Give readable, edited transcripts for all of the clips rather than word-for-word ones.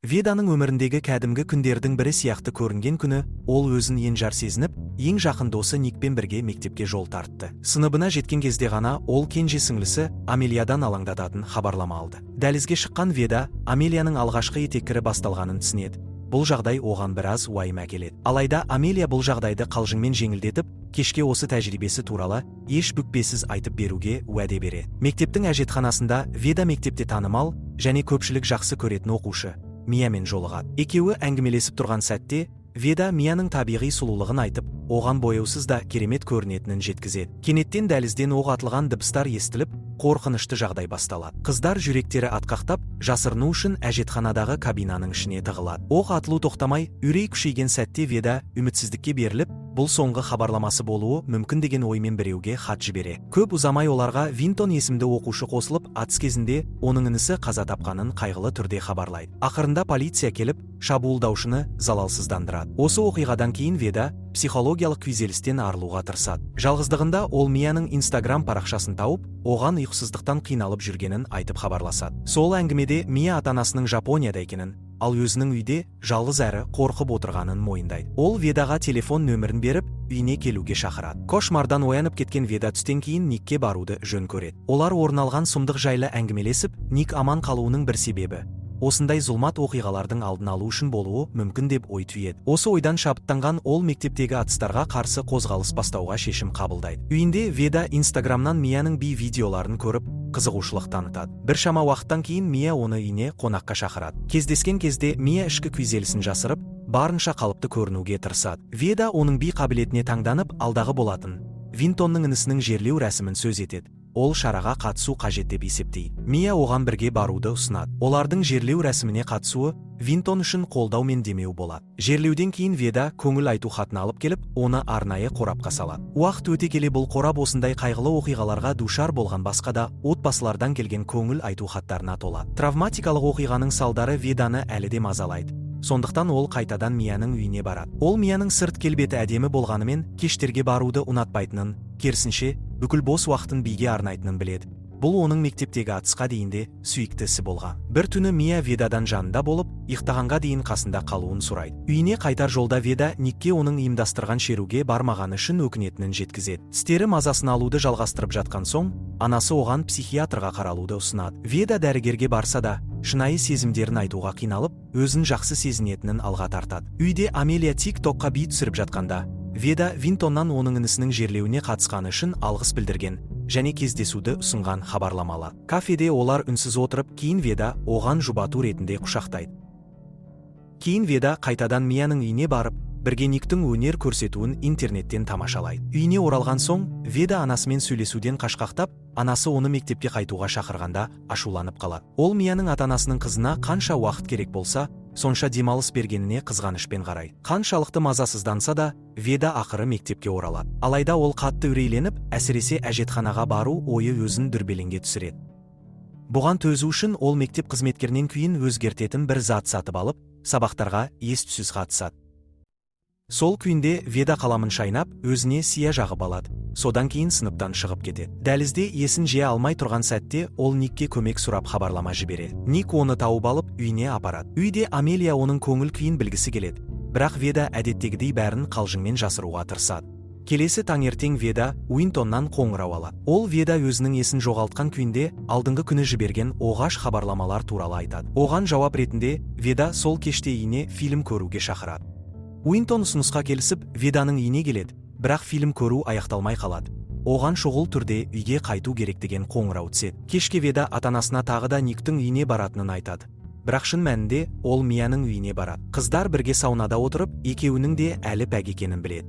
Веданың өміріндегі кәдімгі күндердің бірі сияқты көрінген күні, ол өзін енжар сезініп, ең жақын досы Никпен бірге мектепке жол тартты. Сыныбына жеткен кезде ғана ол кенже сіңлісі Амелиядан алаңдататын хабарлама алды. Дәлізге шыққан Веда Амелияның алғашқы етеккірі басталғанын түсінеді. Бұл жағдай оған біраз уайым әкеледі. Алайда Амелия бұл жағдайды қалжыңмен жеңілдетіп, кешке осы тәжірибесі туралы еш бүкпесіз айтып беруге уәде береді. Мектептің әжетханасында Веда мектепте танымал және көпшілік жақсы көретін оқушы Миямен жолығады. Екеуі әңгімелесіп тұрған сәтте Веда Мияның табиғи сұлулығын айтып, оған бояусыз да керемет көрінетінін жеткізеді. Кенеттен дәлізден оқ атылған дыбыстар естіліп, қорқынышты жағдай басталады. Қыздар жүректері атқақтап, жасырыну үшін әжетханадағы кабинаның ішіне тығылады. Оқ атылу тоқтамай, үрей күшейген сәтте Веда үмітсіздікке беріліп, бұл соңғы хабарламасы болуы мүмкін деген оймен біреуге хат жібере. Көп ұзамай оларға Винтон есімді оқушы қосылып, атыс кезінде оның інісі қаза тапқанын қайғылы түрде хабарлайды. Ақырында полиция келіп, шабуылдаушыны залалсыздандырады. Осы оқиғадан кейін Веда психологиялық күйзелістен арылуға тырысады. Жалғыздығында ол Мияның Instagram парақшасын тауып, оған ұйқысыздықтан қиналып жүргенін айтып хабарласады. Сол әңгімеде Мия ата-анасының Жапонияда екенін, ал өзінің үйде жалғыз әрі қорқып отырғанын мойындайды. Ол Ведаға телефон нөмірін беріп, үйіне келуге шақырады. Кошмардан оянып кеткен Веда түстен кейін Никке баруды жөн көреді. Олар орын алған сұмдық жайлы әңгімелесіп, Ник аман қалуының бір себебі осындай зұлмат оқиғалардың алдын алу үшін болуы мүмкін деп ой түйеді. Осы ойдан шабыттанған ол мектептегі атыстарға қарсы қозғалыс бастауға шешім қабылдайды. Үйінде Веда Инстаграмнан Мияның видеоларын көріп, қызығушылық танытады. Біршама уақыттан кейін Мия оны үйіне қонаққа шақырады. Кездескен кезде Мия ішкі күйзелісін жасырып, барынша қалыпты көрінуге тырысады. Веда оның қабілетіне таңданып, алдағы болатын Винтонның інісінің жерлеу рәсімін сөз етеді. Ол шараға қатысу қажет деп есептейді. Мия оған бірге баруды ұсынады. Олардың жерлеу рәсіміне қатысуы Винтон үшін қолдау мен демеу болады. Жерлеуден кейін Веда көңіл айту хатын алып келіп, оны арнайы қорапқа салады. Уақыт өте келе бұл қорап осындай қайғылы оқиғаларға душар болған басқа да отбасылардан келген көңіл айту хаттарына толады. Травматикалық оқиғаның салдары Веданы әлі де мазалайды. Сондықтан ол қайтадан Мияның үйіне барады. Ол Мияның сырт келбеті әдемі болғанымен, кештерге баруды ұнатпайтынын, керісінше, бүкіл бос уақытын биге арнайтынын біледі. Бұл оның мектептегі атысқа дейінде сүйіктісі болған. Бір түні Мия Ведадан жанында болып, ұйықтағанға дейін қасында қалуын сұрайды. Үйіне қайтар жолда Веда Никке оның ұйымдастырған шеруге бармағаны үшін өкінетінін жеткізеді. Тістері мазасын алуды жалғастырып жатқан соң, анасы оған психиатрға қаралуды ұсынады. Веда дәрігерге барса да, шынайы сезімдерін айтуға қиналып, өзін жақсы сезінетінін алға тартады. Үйде Амелия TikTokқа би түсіріп жатқанда, Веда Винтоннан оның інісінің жерлеуіне қатысқаны үшін алғыс білдірген және кездесуді ұсынған хабарламалы. Кафеде олар үнсіз отырып, кейін Веда оған жұбату ретінде құшақтайды. Кейін Веда қайтадан Мияның үйіне барып, бірге Никтің өнер көрсетуін интернеттен тамашалайды. Үйіне оралған соң, Веда анасымен сөйлесуден қашқақтап, анасы оны мектепке қайтуға шақырғанда ашуланып қалады. Ол Мияның ата-анасының қызына қанша уақыт керек болса, сонша демалыс бергеніне қызғанышпен қарайды. Қаншалықты мазасызданса да, Веда ақыры мектепке оралады. Алайда ол қатты үрейленіп, әсіресе әжетханаға бару ойы өзін дүрбелеңге түсіреді. Бұған төзу үшін ол мектеп қызметкерінен күйін өзгертетін бір зат сатып алып, сабақтарға ес-түссіз қатысады. Сол күйінде Веда қаламын шайнап, өзіне сия жағып алады. Содан кейін сыныптан шығып кетеді. Дәлізде есін жия алмай тұрған сәтте ол Никке көмек сұрап хабарлама жібереді. Ник оны тауып алып, үйіне апарады. Үйде Амелия оның көңіл күйін білгісі келеді. Бірақ Веда әдеттегідей бәрін қалжыңмен жасыруға тырысады. Келесі таңертең Веда Уинтоннан қоңырау алады. Ол Веда өзінің есін жоғалтқан күйінде алдыңғы күні жіберген оғаш хабарламалар туралы айтады. Оған жауап ретінде Веда сол кеште үйіне фильм көруге шақырады. Уинтон ұсынысқа келісіп, Веданың үйіне келеді, бірақ фильм көру аяқталмай қалады. Оған шұғыл түрде үйге қайту керек деген қоңырау түседі. Кешке Веда ата-анасына тағы да Никтің үйіне баратынын айтады. Бірақ шын мәнінде ол Мияның үйіне барады. Қыздар бірге саунада отырып, екеуінің де әлі пәк екенін біледі.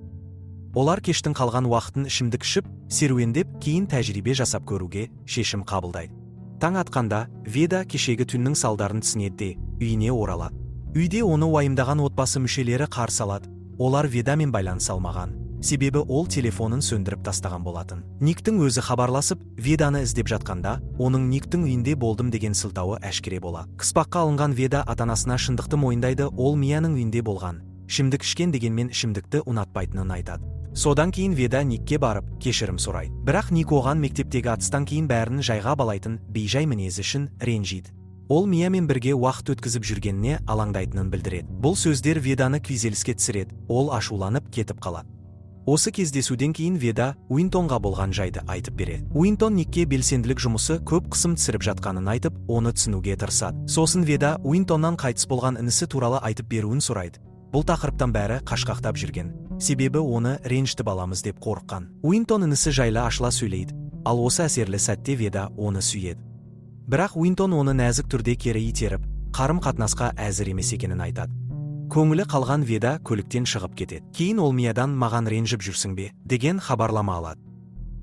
Олар кештің қалған уақытын ішімдік ішіп, серуендеп, кейін тәжірибе жасап көруге шешім қабылдайды. Таң атқанда, Веда кешегі түннің салдарын түсінеді де, үйіне оралады. Үйде оны уайымдаған отбасы мүшелері қарсы алады. Олар Ведамен байланыса алмаған, себебі ол телефонын сөндіріп тастаған болатын. Никтің өзі хабарласып, Веданы іздеп жатқанда, оның Никтің үйінде болдым деген сылтауы әшкере болады. Қыспаққа алынған Веда ата-анасына шындықты мойындайды, ол Мияның үйінде болған. Ішімдік ішкен дегенмен ішімдікті ұнатпайтынын айтады. Содан кейін Веда Никке барып, кешірім сұрайды. Бірақ Ник оған мектептегі атыстан кейін бәрін жайға балайтын бейжай мінезі үшін ренжиді. Ол Миямен бірге уақыт өткізіп жүргеніне алаңдайтынын білдіреді. Бұл сөздер Веданы күйзеліске түсіреді, ол ашуланып кетіп қалады. Осы кездесуден кейін Веда Уинтонға болған жайды айтып береді. Уинтон Никке белсенділік жұмысы көп қысым түсіріп жатқанын айтып, оны түсінуге тырысады. Сосын Веда Уинтоннан қайтыс болған інісі туралы айтып беруін сұрайды. Бұл тақырыптан бәрі қашқақтап жүрген, себебі оны ренжітіп аламыз деп қорыққан. Уинтон інісі жайлы ашыла сөйлейді, ал осы әсерлі сәтте Веда оны сүйеді. Бірақ Уинтон оны нәзік түрде кері итеріп, қарым-қатынасқа әзір емес екенін айтады. Көңілі қалған Веда көліктен шығып кетеді. Кейін ол Миядан маған ренжіп жүрсің бе деген хабарлама алады.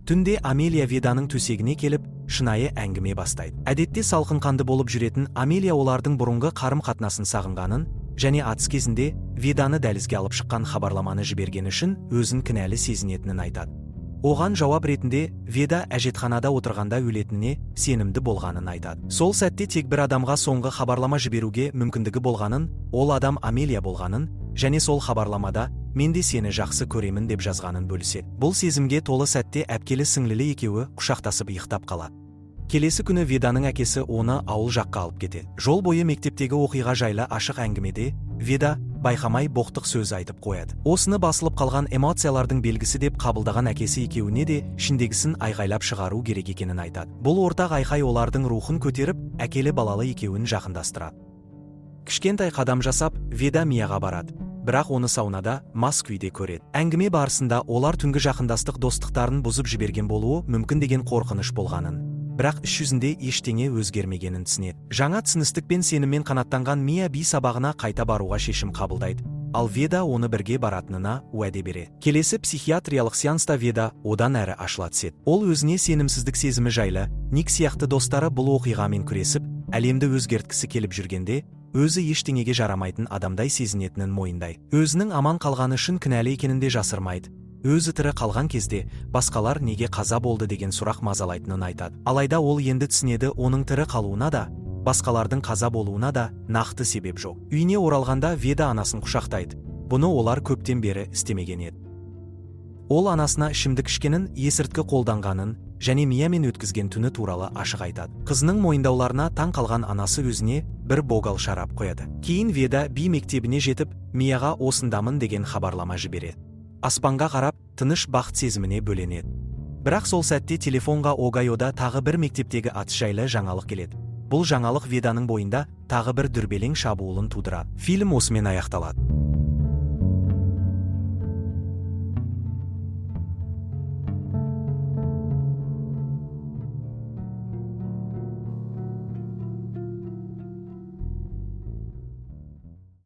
Түнде Амелия Веданың төсегіне келіп, шынайы әңгіме бастайды. Әдетте салқынқанды болып жүретін Амелия олардың бұрынғы қарым-қатынасын сағынғанын және атыс кезінде Веданы дәлізге алып шыққан хабарламаны жібергені үшін өзін кінәлі сезінетінін айтады. Оған жауап ретінде Веда әжетханада отырғанда өлетініне сенімді болғанын айтады. Сол сәтте тек бір адамға соңғы хабарлама жіберуге мүмкіндігі болғанын, ол адам Амелия болғанын, және сол хабарламада «Мен де сені жақсы көремін» деп жазғанын бөліседі. Бұл сезімге толы сәтте әпкелі сіңлілі екеуі құшақтасып ұйықтап қалады. Келесі күні Веданың әкесі оны ауыл жаққа алып кетеді. Жол бойы мектептегі оқиға жайлы ашық әңгімеде Веда байқамай боқтық сөз айтып қояды. Осыны басылып қалған эмоциялардың белгісі деп қабылдаған әкесі екеуіне де ішіндегісін айғайлап шығару керек екенін айтады. Бұл ортақ айқай олардың рухын көтеріп, әкелі балалы екеуін жақындастырады. Кішкентай қадам жасап, Веда Мияға барады. Бірақ оны саунада мас күйде көреді. Әңгіме барысында олар түнгі жақындастық достықтарын бұзып жіберген болуы мүмкін деген қорқыныш болғанын, бірақ іс жүзінде ештеңе өзгермегенін түсінеді. Жаңа түсіністік пен сеніммен қанаттанған Мия би сабағына қайта баруға шешім қабылдайды, ал Веда оны бірге баратынына уәде береді. Келесі психиатриялық сеанста Веда одан әрі ашыла түседі. Ол өзіне сенімсіздік сезімі жайлы, Ник сияқты достары бұл оқиғамен күресіп, әлемді өзгерткісі келіп жүргенде, өзі ештеңеге жарамайтын адамдай сезінетінін мойындайды. Өзінің аман қалғаны үшін кінәлі екенін де жасырмайды. Өзі тірі қалған кезде басқалар неге қаза болды деген сұрақ мазалайтынын айтады. Алайда ол енді түсінеді, оның тірі қалуына да, басқалардың қаза болуына да нақты себеп жоқ. Үйіне оралғанда Веда анасын құшақтайды. Бұны олар көптен бері істемеген еді. Ол анасына ішімдік ішкенін, есірткі қолданғанын және Миямен өткізген түні туралы ашық айтады. Қызының мойындауларына таң қалған анасы өзіне бір богал шарап қояды. Кейін Веда би мектебіне жетіп, Мияға осындамын деген хабарлама жібереді. Аспанға қарап, тыныш бақыт сезіміне бөленеді. Бірақ сол сәтте телефонға Огайода тағы бір мектептегі атыс жайлы жаңалық келеді. Бұл жаңалық Веданың бойында тағы бір дүрбелең шабуылын тудырады. Фильм осымен аяқталады.